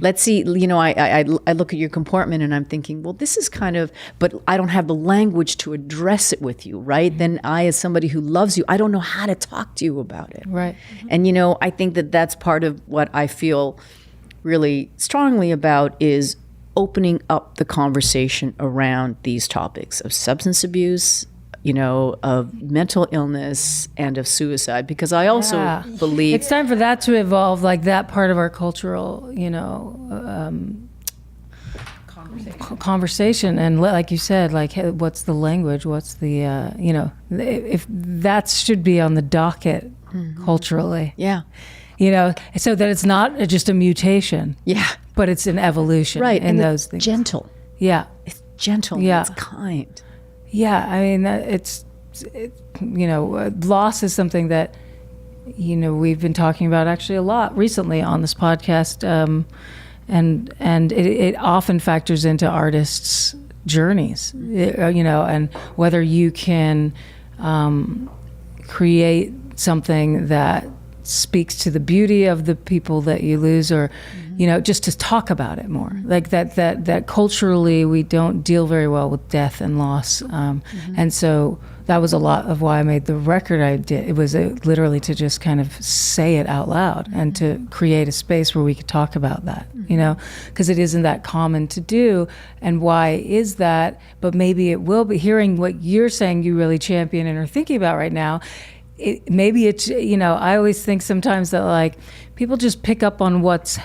Let's see, I look at your comportment and I'm thinking, well, this is kind of, but I don't have the language to address it with you, right? Then I, as somebody who loves you, I don't know how to talk to you about it. Right. And, I think that that's part of what I feel really strongly about is opening up the conversation around these topics of substance abuse, of mental illness and of suicide, because I also believe it's time for that to evolve, like that part of our cultural, conversation. And like you said, like, hey, what's the language? What's the, if that should be on the docket culturally. Yeah. So that it's not just a mutation. Yeah. But it's an evolution. Right. In and those it's things. gentle. Yeah. It's gentle. Yeah. It's kind. Yeah. I mean, loss is something that, we've been talking about actually a lot recently on this podcast. And it often factors into artists' journeys, and whether you can create something that speaks to the beauty of the people that you lose, or just to talk about it more. Like that culturally we don't deal very well with death and loss, and so that was a lot of why I made the record I did. It was literally to just kind of say it out loud and to create a space where we could talk about that, because it isn't that common to do. And why is that? But maybe it will be. Hearing what you're saying you really champion and are thinking about right now, maybe it's, I always think sometimes that like people just pick up on what's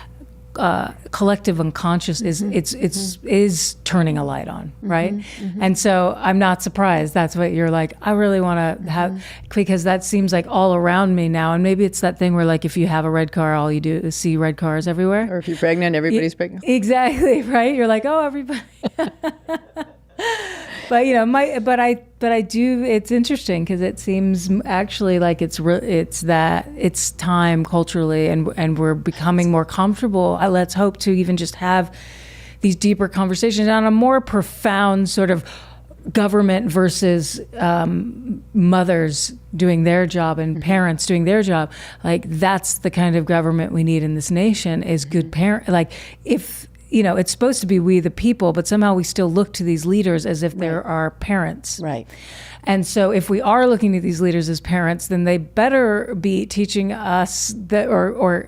collective unconscious is turning a light on, right? And so I'm not surprised. That's what you're like, I really want to have, because that seems like all around me now. And maybe it's that thing where like if you have a red car, all you do is see red cars everywhere. Or if you're pregnant, everybody's pregnant. Exactly, right? You're like, oh, everybody. But I do. It's interesting because it seems actually like it's time culturally, and we're becoming more comfortable. Let's hope to even just have these deeper conversations on a more profound sort of government versus mothers doing their job and parents doing their job. Like that's the kind of government we need in this nation. Is good parent. Like if. It's supposed to be we the people, but somehow we still look to these leaders as if they're our parents. Right. And so if we are looking at these leaders as parents, then they better be teaching us that or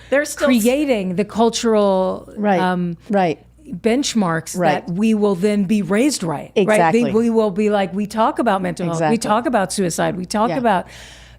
they're still creating the cultural benchmarks that we will then be raised right. Exactly. We will be like, we talk about mental health, we talk about suicide, we talk about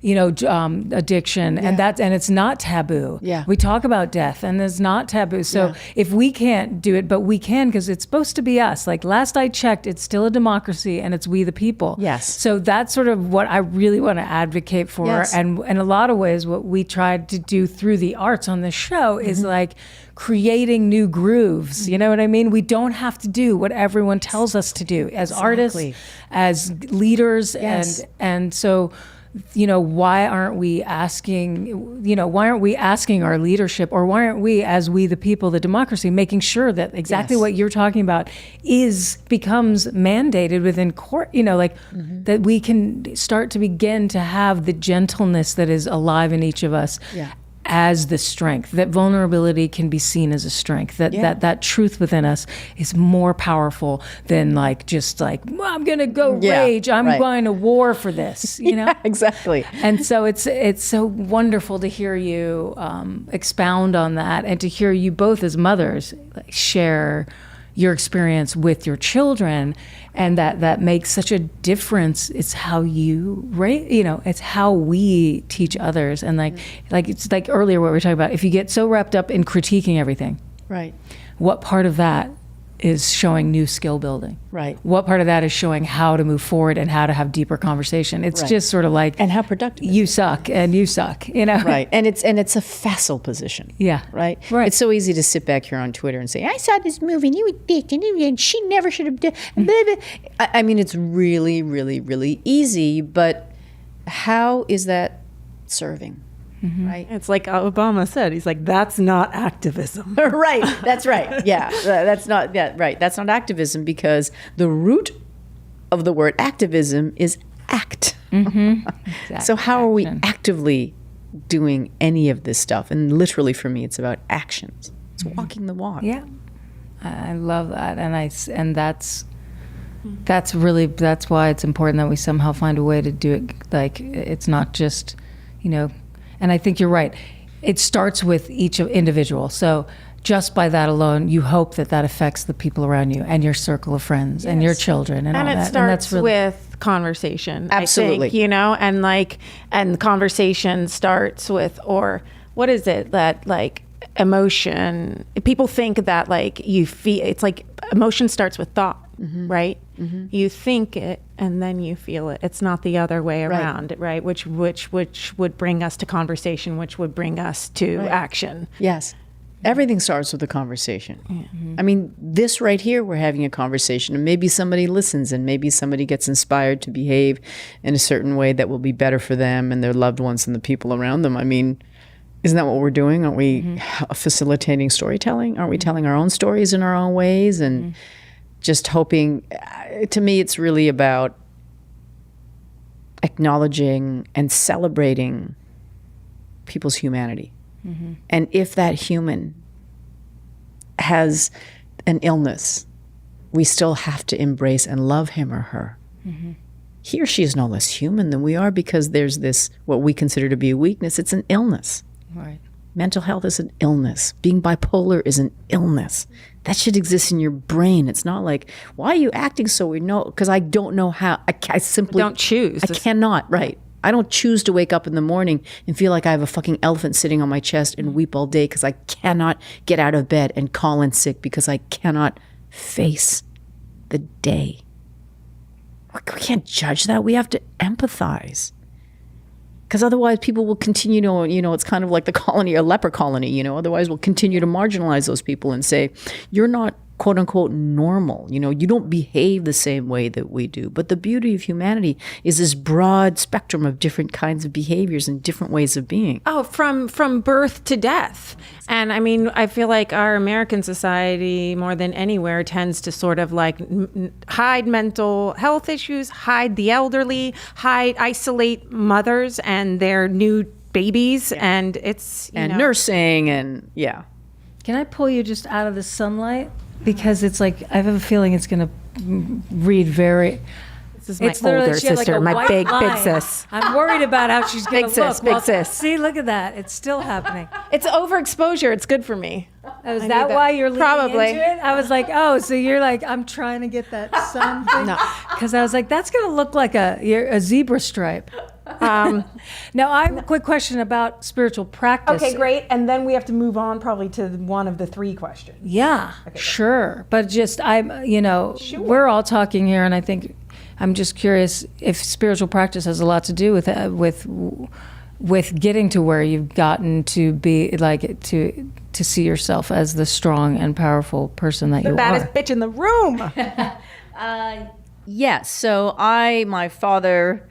addiction, and it's not taboo. Yeah. We talk about death, and it's not taboo. So if we can't do it, but we can, because it's supposed to be us. Like last I checked, it's still a democracy, and it's we the people. Yes. So that's sort of what I really want to advocate for. Yes. And in a lot of ways, what we tried to do through the arts on this show is like creating new grooves. You know what I mean? We don't have to do what everyone tells us to do as artists, as leaders, and so. Why aren't we asking our leadership, or why aren't we, as we the people, the democracy, making sure that exactly what you're talking about becomes mandated within court, that we can start to begin to have the gentleness that is alive in each of us. As the strength, that vulnerability can be seen as a strength, that truth within us is more powerful than like just like, well, I'm gonna go rage, I'm going to war for this, Exactly. And so it's so wonderful to hear you expound on that, and to hear you both as mothers share your experience with your children, and that makes such a difference. It's how you it's how we teach others. And like it's like earlier what we were talking about, if you get so wrapped up in critiquing everything, right, what part of that is showing new skill building? Right. What part of that is showing how to move forward and how to have deeper conversation? It's just sort of like, and how productive you suck and you suck, Right. And it's a facile position. Yeah. Right. Right. It's so easy to sit back here on Twitter and say, I saw this movie and you were dick and she never should have done. I mean, it's really, really, really easy, but how is that serving? Right. It's like Obama said, he's like, that's not activism. Right. That's right. Yeah. That's not right. That's not activism, because the root of the word activism is act. Exactly. So how are we actively doing any of this stuff? And literally for me, it's about actions. It's walking the walk. Yeah. I love that. And that's why it's important that we somehow find a way to do it. Like, it's not just, and I think you're right. It starts with each individual. So just by that alone, you hope that affects the people around you and your circle of friends and your children and all that. And it starts with conversation. Absolutely. I think, and conversation starts with, or what is it that like emotion, people think that like you feel, it's like emotion starts with thought, right? You think it and then you feel it. It's not the other way around, right? Which would bring us to conversation, which would bring us to action. Yes. Everything starts with a conversation. I mean, this right here, we're having a conversation, and maybe somebody listens, and maybe somebody gets inspired to behave in a certain way that will be better for them and their loved ones and the people around them. I mean, isn't that what we're doing? Aren't we facilitating storytelling? Aren't we telling our own stories in our own ways? And just hoping, to me, it's really about acknowledging and celebrating people's humanity. And if that human has an illness, we still have to embrace and love him or her. He or she is no less human than we are, because there's this, what we consider to be a weakness. It's an illness. Right. Mental health is an illness. Being bipolar is an illness. That should exist in your brain. It's not like, why are you acting so weird? No, because I don't know how. I simply Don't choose. I cannot, right. I don't choose to wake up in the morning and feel like I have a fucking elephant sitting on my chest and weep all day because I cannot get out of bed and call in sick because I cannot face the day. We can't judge that. We have to empathize. Because otherwise people will continue to, it's kind of like the colony, a leper colony, otherwise we'll continue to marginalize those people and say, you're not quote unquote normal. You don't behave the same way that we do. But the beauty of humanity is this broad spectrum of different kinds of behaviors and different ways of being. Oh, from birth to death. And I mean, I feel like our American society more than anywhere tends to sort of like hide mental health issues, hide the elderly, isolate mothers and their new babies. And it's, nursing and Can I pull you just out of the sunlight? Because it's like, I have a feeling it's going to read very... This is my older sister, my big sis. I'm worried about how she's going to look. Big sis. See, look at that. It's still happening. It's overexposure. It's good for me. Is that why you're leaning Probably. into it? I was like, oh, so you're like, I'm trying to get that sun thing? No. Because I was like, that's going to look like a zebra stripe. Now, I have a quick question about spiritual practice. Okay, great. And then we have to move on probably to one of the three questions. Yeah, sure. But just, we're all talking here, and I think I'm just curious if spiritual practice has a lot to do with getting to where you've gotten to be, like, to see yourself as the strong and powerful person that you are. The baddest bitch in the room. Yes. So my father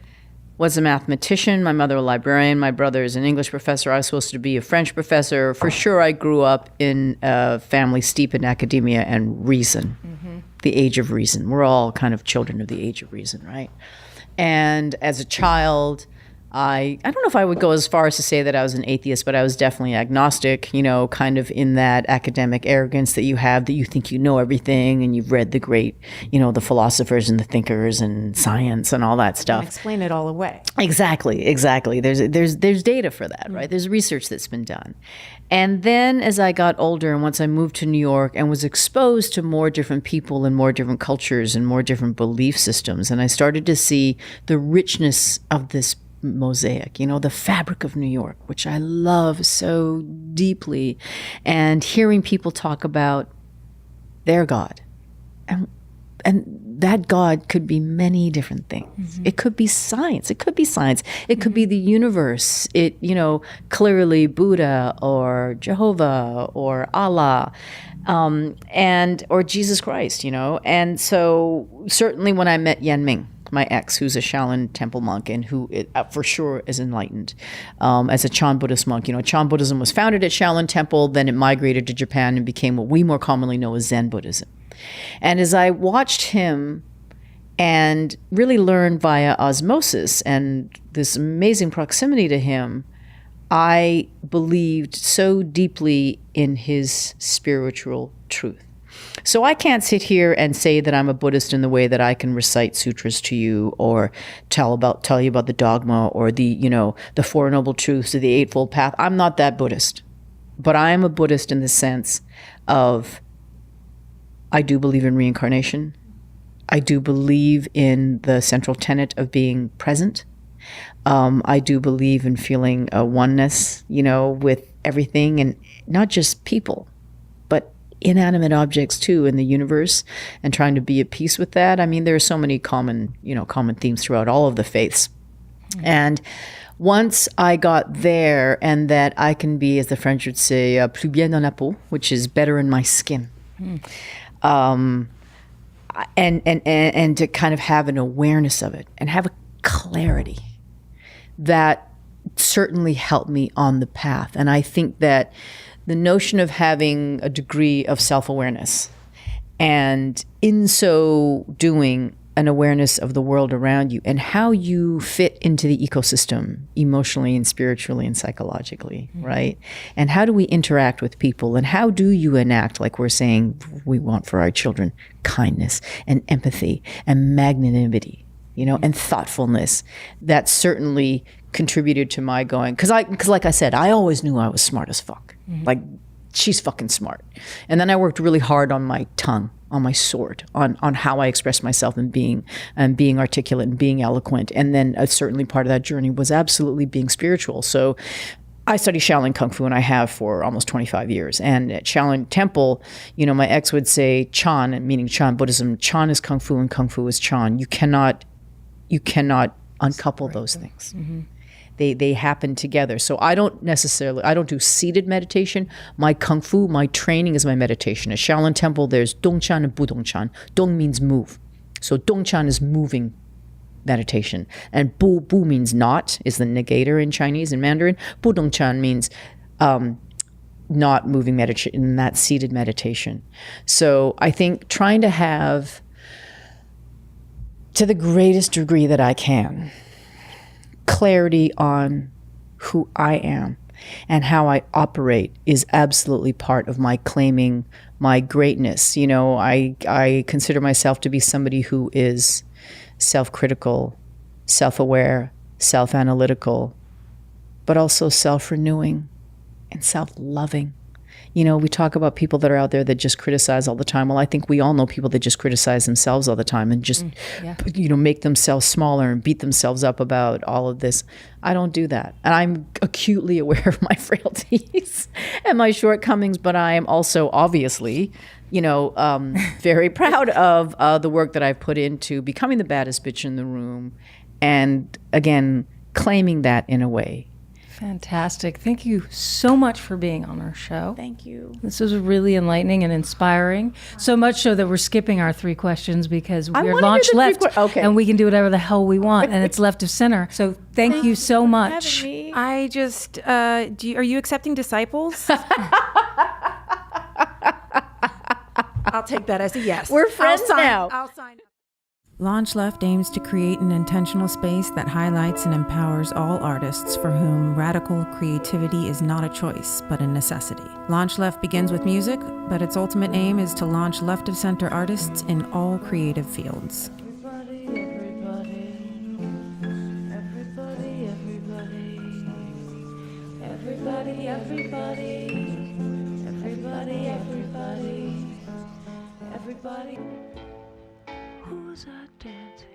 was a mathematician, my mother a librarian, my brother is an English professor, I was supposed to be a French professor. For sure, I grew up in a family steeped in academia and reason, the age of reason. We're all kind of children of the age of reason, right? And as a child, I don't know if I would go as far as to say that I was an atheist, but I was definitely agnostic, kind of in that academic arrogance that you have, that you think you know everything and you've read the great, the philosophers and the thinkers and science and all that stuff. And explain it all away. Exactly. There's data for that, right? There's research that's been done. And then as I got older and once I moved to New York and was exposed to more different people and more different cultures and more different belief systems, and I started to see the richness of this mosaic, the fabric of New York, which I love so deeply, and hearing people talk about their God. And that God could be many different things. It could be science. It could be the universe. Clearly Buddha or Jehovah or Allah, or Jesus Christ, And so certainly when I met Yan Ming, my ex, who's a Shaolin temple monk and who for sure is enlightened as a Chan Buddhist monk. Chan Buddhism was founded at Shaolin Temple, then it migrated to Japan and became what we more commonly know as Zen Buddhism. And as I watched him and really learned via osmosis and this amazing proximity to him, I believed so deeply in his spiritual truth. So I can't sit here and say that I'm a Buddhist in the way that I can recite sutras to you or tell you about the dogma or the Four Noble Truths or the Eightfold Path. I'm not that Buddhist. But I am a Buddhist in the sense of I do believe in reincarnation. I do believe in the central tenet of being present. I do believe in feeling a oneness, with everything, and not just people, but inanimate objects too in the universe, and trying to be at peace with that. I mean, there are so many common themes throughout all of the faiths. And once I got there, and that I can be, as the French would say, plus bien dans la peau, which is better in my skin. And to kind of have an awareness of it and have a clarity that certainly helped me on the path. And I think that the notion of having a degree of self-awareness, and in so doing, an awareness of the world around you and how you fit into the ecosystem emotionally and spiritually and psychologically, right? And how do we interact with people, and how do you enact, like we're saying we want for our children, kindness and empathy and magnanimity, and thoughtfulness. That certainly contributed to my going, because like I said, I always knew I was smart as fuck. Like, she's fucking smart. And then I worked really hard on my tongue, on my sword, on how I express myself, and being articulate and being eloquent. And then certainly part of that journey was absolutely being spiritual. So I study Shaolin Kung Fu, and I have for almost 25 years. And at Shaolin Temple, my ex would say Chan, meaning Chan Buddhism. Chan is Kung Fu and Kung Fu is Chan. You cannot uncouple those things. They happen together. So I don't do seated meditation. My Kung Fu, my training is my meditation. At Shaolin Temple, there's Dongchan and Budongchan. Dong means move. So Dongchan is moving meditation. And Bu means not, is the negator in Chinese and Mandarin. Budongchan means not moving meditation, in that seated meditation. So I think trying to have, to the greatest degree that I can, clarity on who I am and how I operate is absolutely part of my claiming my greatness. I consider myself to be somebody who is self-critical, self-aware, self-analytical, but also self-renewing and self-loving. We talk about people that are out there that just criticize all the time. Well, I think we all know people that just criticize themselves all the time and just, make themselves smaller and beat themselves up about all of this. I don't do that. And I'm acutely aware of my frailties and my shortcomings, but I am also obviously, very proud of the work that I've put into becoming the baddest bitch in the room. And again, claiming that in a way. Fantastic. Thank you so much for being on our show. Thank you. This was really enlightening and inspiring. So much so that we're skipping our 3 questions because we're Launch Left and we can do whatever the hell we want, and it's left of center. So thank you so much. I just, are you accepting disciples? I'll take that as a yes. We're friends now. I'll sign up. LaunchLeft aims to create an intentional space that highlights and empowers all artists for whom radical creativity is not a choice, but a necessity. LaunchLeft begins with music, but its ultimate aim is to launch left-of-center artists in all creative fields. Everybody. Who's that dancing?